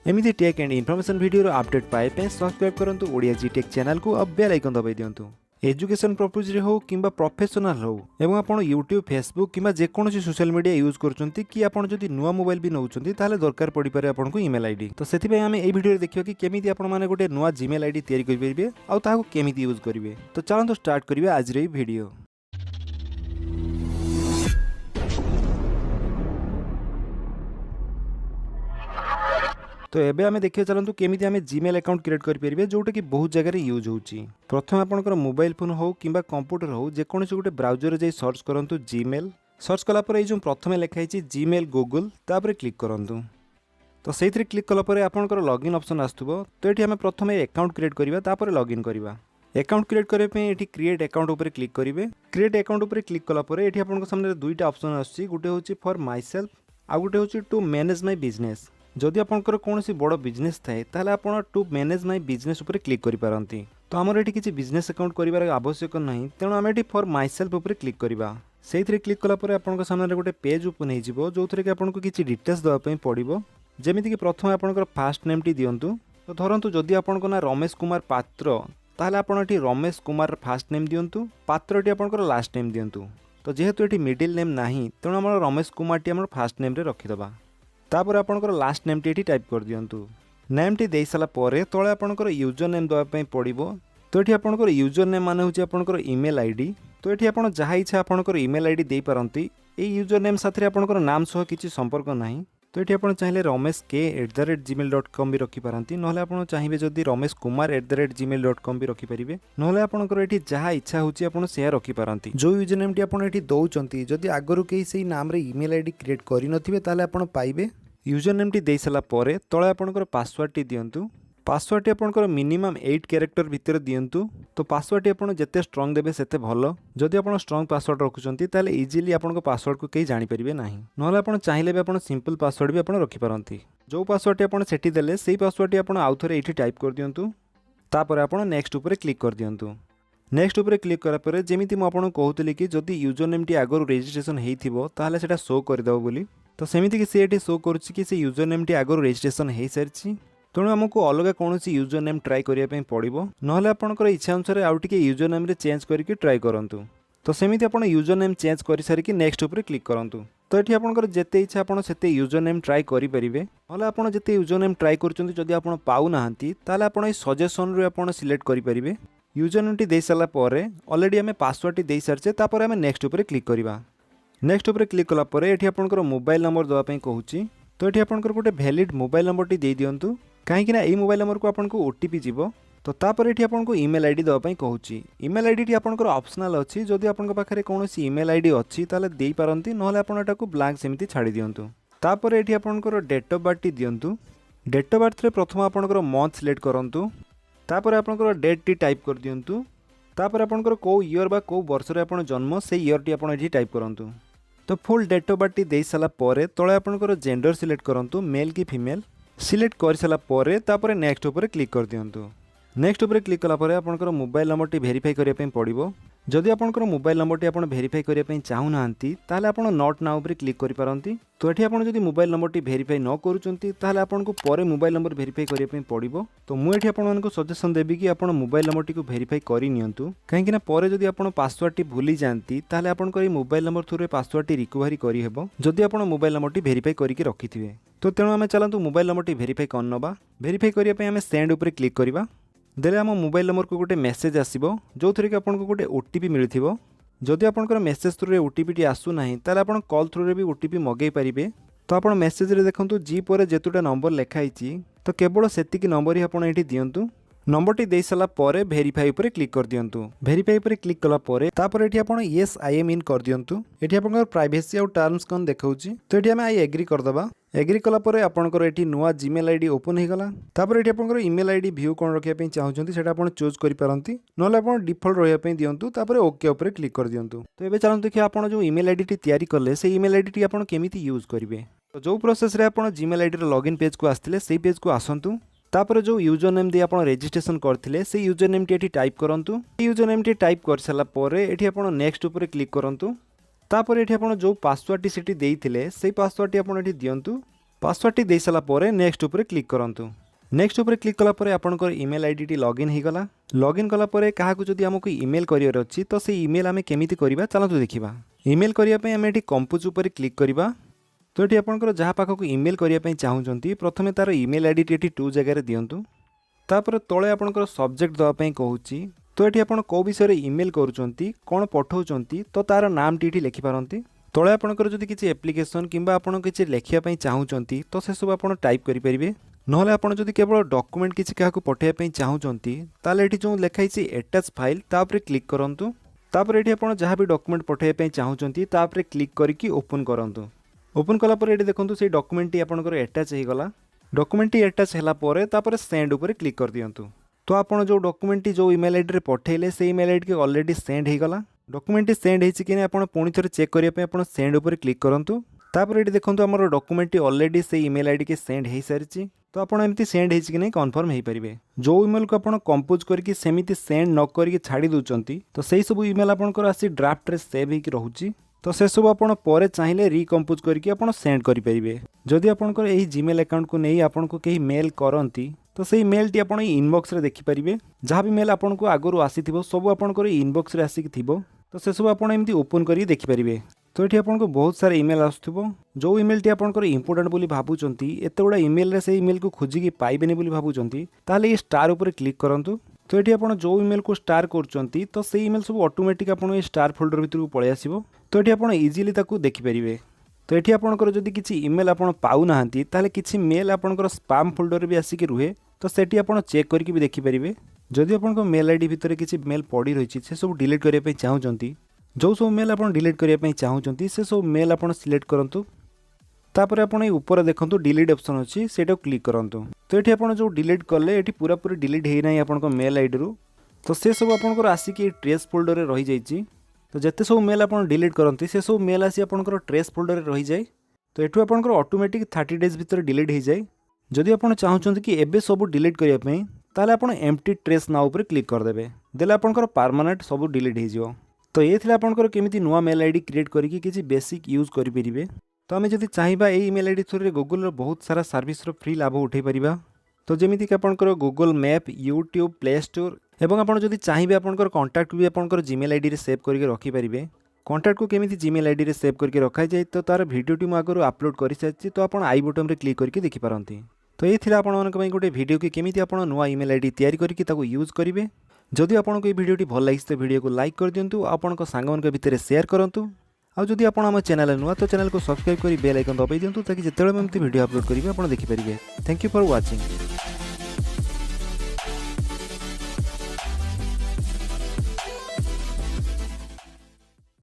एमती tech and information video update पाए subscribe करंतु ओडिया जी टेक चैनल को अब बेल आइकन दबाई दियंतु। एजुकेशन पर्पज रे हो किंबा प्रोफेशनल हो एवं आपण यूट्यूब फेसबुक किंबा जेकोसी सोशल मीडिया यूज करचंती कि आपण जदि नुआ मोबाइल भी नउचंती ताले दरकार पड़ी पारे आपनको ईमेल आईडी। तो सेति पय हमें ए वीडियो रे देखियो कि केमिति आपण माने गोटे नुआ जीमेल आईडी तयारी करि परिबे आ ताहाको केमिति यूज करिवे। तो चलंतु स्टार्ट करिवे आज रे वीडियो। तो एबे आमे देखिए चलंतु केमिति आमे जीमेल अकाउंट क्रिएट करि परिबे जोटा कि बहुत जगह रे यूज होउची। प्रथम आपनकर मोबाइल फोन हो किंबा कंप्यूटर हो जेकोसी गोटे ब्राउजर रे जाई सर्च करंतु जीमेल। सर्च कला पर ए जो प्रथमे लिखा हिची जीमेल गूगल तापर क्लिक करंतु। तो सेइथरे क्लिक कला पर आपनकर लॉगिन ऑप्शन आस्तुबो। तो एठी आमे प्रथमे अकाउंट क्रिएट करिबा तापर लॉगिन करिबा। अकाउंट क्रिएट करे पे एठी क्रिएट अकाउंट ऊपर क्लिक करिवे। क्रिएट अकाउंट ऊपर क्लिक कला पर एठी आपनकर सामने दुईटा ऑप्शन आछी। गुटे होची फॉर माय सेल्फ आ गुटे होची टू मैनेज माय बिजनेस। जदि आपनकर कोनोसी बड़ बिजनेस थाए ताले आपण टू मैनेज माय बिजनेस ऊपर क्लिक करि पारंती। तो हमर एठी किछि बिजनेस अकाउंट करिवार आवश्यक नाही तेणु आमे एठी फॉर माय सेल्फ ऊपर क्लिक करिबा। सेइथरे क्लिक कला पर आपनकर सामने गोटे पेज ओपन हे जिवो जोथरे कि आपनको किछि डिटेल्स दवा पई पड़िबो। जेमिति कि प्रथम आपनकर फास्ट नेम टी दियंतु। तो धरंतु जदि आपनको ना रमेश कुमार पात्र ताले आपण एठी रमेश कुमार फास्ट नेम दियंतु, पात्र टी आपनकर लास्ट नेम दियंतु। तो जेहेतु एठी मिडिल नेम नाही तेणु हमर रमेश कुमार टी हमर फास्ट नेम रे रखि दबा। तापर आपनकर लास्ट नेम टी टाइप कर दियंतु। नेम टी देई साला परे तळे आपनकर यूजर नेम दवा पई पड़िबो। तो एठी आपनकर यूजर नेम माने होची आपनकर ईमेल आईडी। तो एठी आपण जहा इच्छा आपनकर ईमेल आईडी देई पारंती। ए यूजर नेम साथरे आपनकर नाम सह किछि संपर्क नाही। तो एठी आपण चाहिले ramesh@gmail.com भी रखि पारंती। नहले आपण चाहिबे जदि rameshkumar@gmail.com भी रखि परिबे। नहले आपनकर एठी जहा इच्छा होची आपण शेयर रखि पारंती। जो यूजर नेम टी आपण एठी दउचंती जदि आगरु केही सेही नाम रे ईमेल आईडी क्रिएट करि नथिबे ताले आपण पाइबे। यूजर नेम टी देई सला परे तळे आपनकर पासवर्ड टी दियंतु। पासवर्ड टी आपनकर मिनिमम 8 कैरेक्टर भितर दियंतु। तो पासवर्ड टी आपण जते स्ट्रांग देबे सेते भलो। जदि आपण स्ट्रांग पासवर्ड रखुचंती ताले इजीली आपनको पासवर्ड को केही जानि परिबे नाही। नहले आपण चाहिले बे आपण सिंपल पासवर्ड भी आपण रखि पारंती। जो पासवर्ड टी आपण सेठी देले सेही पासवर्ड टी आपण आउथरे एठी टाइप कर दियंतु। तापर आपण नेक्स्ट ऊपर क्लिक कर दियंतु। नेक्स्ट ऊपर क्लिक करा पर जेमिति म आपण कहउतली कि जदि यूजर नेम टी आगरु रजिस्ट्रेशन हेइथिबो ताले सेटा शो कर दबो बोली। तो सेमिति कि से एठी शो करूछि कि से यूजर नेम टी आगरु रजिस्ट्रेशन हेइ सारिछि। तेणु आमको अलग कौन यूजर नेम ट्राई करने पड़ो। नहले आपनकर इच्छा अनुसार आउ टिके यूजर नेम रे चेंज करके ट्राई करंतु। तो सेमिति आपण यूजर नेम चेंज कर सारिकी नेक्स्ट ऊपर क्लिक करंतु। तो एठी आपनकर जेते इच्छा आपण सेते यूजर नेम ट्राई करि परिबे। नहले आपण जेते यूजर नेम ट्राई करचंती जदि आपण पाउ नाहंती ताले आपण ए सजेशन रे आपण सिलेक्ट करि परिबे। यूजर नेम टी देई साला परे ऑलरेडी हमें पासवर्ड टी देई सारचे तापर हमें नेक्स्ट ऊपर क्लिक करिबा। नेक्स्ट ऊपर क्लिक कला परे एठी आपनकर मोबाइल नंबर दवा पई कहूची। तो एठी आपनकर गोटे वैलिड मोबाइल नंबर टी देई दियंतु कहीं ना यही मोबाइल नंबर को आपको ओटीपी जीवो। तो तापर एठी आपको ईमेल आईडी दवा पई कहूची। ईमेल आईडी टी आपनकर ऑप्शनल अछि। जदि आपनक पाखरे कोनोसी ईमेल आईडी अछि ताले देई पारंती। नहले आपण एटाको ब्लैंक सेमिति छाडी दियंतु। तापर एठी आपनकर डेट ऑफ बर्थ टी दियंतु। डेट ऑफ बर्थ रे प्रथम आपनकर मंथ सिलेक्ट करंतु। तापर आपनकर डेट टी टाइप कर दियंतु। तापर आपनकर को ईयर बा को वर्ष रे आपण जन्म से ईयर टी आपण एठी टाइप करंतु। तो फुल डेट ऑफ बर्थ टी देई साला परे तळे आपनकर जेंडर सिलेक्ट करंतु मेल की फीमेल। सिलेक्ट कर सारा परे तापर नेक्स्ट ऊपर क्लिक कर दियंतु। नेक्स्ट ऊपर क्लिक कला परे आपनकर मोबाइल नंबर टी वेरीफाई करिया पई पड़िबो। जदि आपनकर मोबाइल नंबर टी आपण वेरीफाई करिया पई चाहू नाहंती ताले आपण नॉट नाउ ऊपर क्लिक करि पारंती। तो एठी आपण जदि मोबाइल नंबर टी वेरीफाई न करूचंती ताले आपनको परे मोबाइल नंबर वेरीफाई करिया पई पड़िबो। तो मु एठी आपण मानको सजेशन देबी कि आपण मोबाइल नंबर टी को वेरीफाई करि नियंतु। काहे कि ना परे जदि आपण पासवर्ड टी भूली जानती ताले आपनकर ई मोबाइल नंबर थ्रू रे पासवर्ड टी रिकवरी करि हेबो जदि आपण मोबाइल नंबर टी वेरीफाई करिके रखिथिबे। तो तेणु आमे चलंतु मोबाइल नंबर टी वेरीफाई करनबा। वेरीफाई करिया पई आमे सेंड ऊपर क्लिक करिबा। देले आम मोबाइल नंबर को गोटे मेसेज आसीबो जो थरे कि आपनको गोटे ओटीपी मिलथिबो। जदि आपनकर मेसेज थ्रू रे ओटीपी टी आसु नाही ताले आपण कॉल थ्रू रे भी ओटीपी मगै परिबे। तो आपण मेसेज रे देखंतु जी पर जेतुटा नंबर लेखा हिची तो केवल सेतिकी नंबर ही आपण एठी दियंतु। नंबर टी देई साला परे वेरीफाई ऊपर क्लिक कर दियंतु। वेरीफाई ऊपर क्लिक कला परे तापर एठी आपण यस आई एम इन कर दियंतु। एठी आपनकर प्राइवेसी और टर्म्स कोन देखाउची। तो एठी हम आई एग्री कर दबा। एग्री कला परे आपनकर एठी नुवा जीमेल आईडी ओपन हे गला। तापर एठी आपनकर ईमेल आईडी व्यू कोन रखिया पई चाहउचंती सेटा आपण चूज करि पारंती। नले आपण डिफॉल्ट रहिया पई दियंतु तापर ओके ऊपर क्लिक कर दियंतु। तो एबे चलंतु देखि आपण जो ईमेल आईडी टी तयारी करले से ईमेल आईडी टी आपण केमिति यूज करिवे। तो जो प्रोसेस रे आपण जीमेल आईडी रे लॉगिन पेज को आस्थिले सेही पेज को आसंतु। तापर जो यूजर नेम दे आपण रजिस्ट्रेशन करथिले से यूजर नेम टी एठी टाइप करंतु। यूजर नेम टी टाइप कर साला परे एठी आपण नेक्स्ट ऊपर क्लिक करंतु। तापर एठी आपण जो पासवर्ड टी सेठी देइथिले सेही पासवर्ड टी आपण एठी दियंतु। पासवर्ड दे सारा पर नेक्स्ट उपर क्लिक करंतु। नेक्स्ट उपर क्लिक कला पर आपनकर ईमेल आईडी टी लॉगिन हो गला। लॉगिन कला पर काहाकू जदि हमको ईमेल करियर अछि तो से ईमेल आमे केमिति करिबा चलतु देखिबा। ईमेल करिया पय आमे एठी कंपोज उपर क्लिक करिबा। तो ये आपंकर जहाँ पाखक ईमेल करने चाहूँगी प्रथमे तार ईमेल आईडी टी 2 जगह दिंतु। तापर तले आपंकर सब्जेक्ट देवाई कहूँ। तो ये आप कौ विषय ईमेल करुँच कौन पठाऊँ तो तार नाम टी लिखिपारती। तले आपंकर जदि किसी एप्लिकेशन किंबा आपन किसी लिखापी चाहूँगी तो से सब आप टाइप करेंगे। नहले आपन जदि केवल डॉक्यूमेंट किसी क्या पठाइबा चाहूँगी ताले ये जो लिखाई एटाच फाइल तापर क्लिक करूँ। तापर ये आप जहाँ भी डॉक्यूमेंट पठाइबा चाहूँगी तापर क्लिक करके ओपन करूँ। ओपन कला पर ये देखो से डॉक्यूमेंट टी आपनकर एटाच हो गला। डॉक्यूमेंट टी एटाच होला परे तापर सेंड उपर क्लिक कर दियंतु। तो आपन जो डॉक्यूमेंट टी जो ईमेल आईडी रे पठेले से ईमेल आईडी के ऑलरेडी सेंड हो गला। डॉक्यूमेंट टी सेंड होइछि कि नै आपन पुणी थरे चेक करिया पे आपन सेंड उपर क्लिक करंतु। तापर ये देखंतु हमर डॉक्यूमेंट टी ऑलरेडी से ईमेल आईडी के सेंड हो सारिछि। तो आपन एमती सेंड होइछि कि नै कन्फर्म हो पारिबे। जो ईमेल को आपन कंपोज करके सेमिति सेंड न करके छाड़ी दोचंती तो सेही सब ईमेल आपनकर आसी ड्राफ्ट रे सेव होइके रहुछि। तो से सब आप चाहिए रिकम्पोज करके आप सेंड करेंगे। जदि आपंकर यही जीमेल अकाउंट को नहीं आपन को कहीं मेल करती तो सही मेल टी आप इनबॉक्स रे देखिपारे। जहाँ भी मेल आपन को आगु आसी सब आपंकर इनबॉक्स रे आसिक थिबो तो से सब आप एमती ओपन करके देखिपारे। तो ये आपको बहुत सारा ईमेल आसुथिबो। जो ईमेल टी आपंकर इंपोर्टेंट बोली भाबुचंती एते गुडा ईमेल रे से ईमेल को खोजिकी पाइबेनी बोली भाबुचंती ताले ये स्टार उपर क्लिक करंतु। तो ये आप जो ईमेल को स्टार करचंती तो से ईमेल सब ऑटोमेटिक आपन ये स्टार फोल्डर भीतर को पळै आसीबो। तो ये आप इजिली ताकू देखिपारे। तो ये आपंकर जदि किसी ईमेल आप पाऊ नाहांती ताले किछि मेल आपंकर स्पैम फोल्डर भी आसिक रुहे तो सेठी आप चेक करके भी देखिपारे। जदि आपंकर मेल आईडी भितर किछि मेल पड़ी रही से सब डिलीट करने पे चाहूँगी जो सब मेल आप डिलीट करने चाहूँगी से सब मेल आप सिलेक्ट करूँ। तापर आप ऊपर देखो डिलीट ऑप्शन अच्छी से क्लिक करूँ। तो ये आप जो डिलीट कले ये पूरा पूरी डिलीट होना आप मेल आईडी रू तो से सब आपंकर आसिक ट्रेस फोल्डर रही जाइए। तो जिते सब मेल आप डिलीट करती से सब मेल आसी आपंकर ट्रेस फोल्डर रही जाए। तो ये आपंकर ऑटोमेटिक 30 डेज भीतर डिलीट हो जाए। जदि आप चाहूँगी कि एबे सब डिलीट करने ताले आप एम्प्टी ट्रेस नाउ पर क्लिक करदे देले आपंकर परमानेंट सब डिलीट हो। तो ये थी आपंकर केमिति नुआ मेल आईडी क्रिएट करके किसी बेसिक यूज करेंगे। तो आम जब चाहिए ये ईमेल आईडी थ्रू गूगल बहुत सारा सर्विस फ्री लाभ उठे पारिबा। तो जमीक आपंकर Google map YouTube play store एवं आपड़ जदि चाहिए आपंकर कॉन्टैक्ट भी आपंकर जीमेल आईडी रे सेव करके रखिपारे। कॉन्टैक्ट को केमिति जीमेल आईडी रे सेव करके रखा जाए तो तार वीडियोटी मु आगु अपलोड कर सारी तो आप आई बटन रे क्लिक करके देखिपारती। तो ये थी आपंक गोटे वीडियो कि केमिति आप नुआ ईमेल आईडी तैयारी करके ताको यूज करेंगे। जदि आपको ये वीडियोटी भल लगी तो वीडियो को लाइक कर दिंतु आपंक सांग भितर शेयर करूँ। आउ जदि आप आम चैनल नुआ तो चैनल को सब्सक्राइब कर बेल आइकन दबाई दिंतु ताकि जितेबाला वीडियो अपलोड करेंगे आप देखिपारे। Thank you for watching.